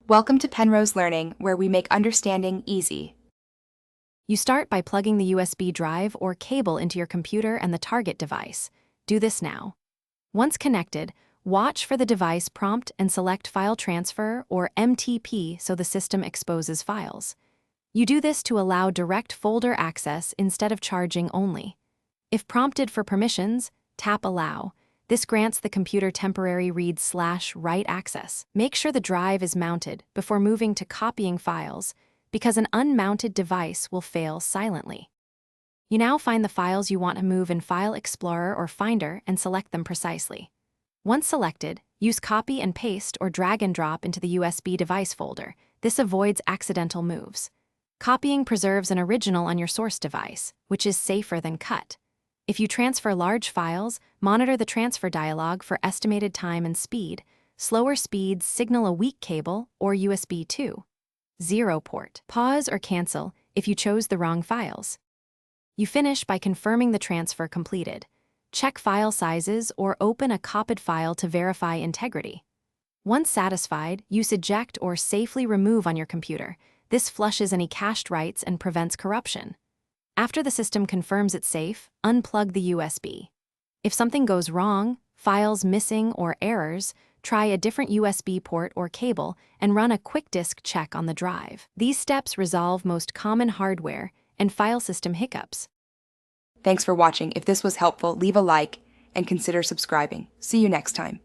Welcome to Penrose Learning, where we make understanding easy. You start by plugging the USB drive or cable into your computer and the target device. Do this now. Once connected, watch for the device prompt and select File Transfer or MTP so the system exposes files. You do this to allow direct folder access instead of charging only. If prompted for permissions, tap Allow. This grants the computer temporary read/write access. Make sure the drive is mounted before moving to copying files, because an unmounted device will fail silently. You now find the files you want to move in File Explorer or Finder and select them precisely. Once selected, use Copy and Paste or Drag and Drop into the USB device folder. This avoids accidental moves. Copying preserves an original on your source device, which is safer than cut. If you transfer large files, monitor the transfer dialog for estimated time and speed. Slower speeds signal a weak cable or USB 2.0 port. Pause or cancel if you chose the wrong files. You finish by confirming the transfer completed. Check file sizes or open a copied file to verify integrity. Once satisfied, use Eject or Safely Remove on your computer. This flushes any cached writes and prevents corruption. After the system confirms it's safe, unplug the USB. If something goes wrong, files missing or errors, try a different USB port or cable and run a quick disk check on the drive. These steps resolve most common hardware and file system hiccups. Thanks for watching. If this was helpful, leave a like and consider subscribing. See you next time.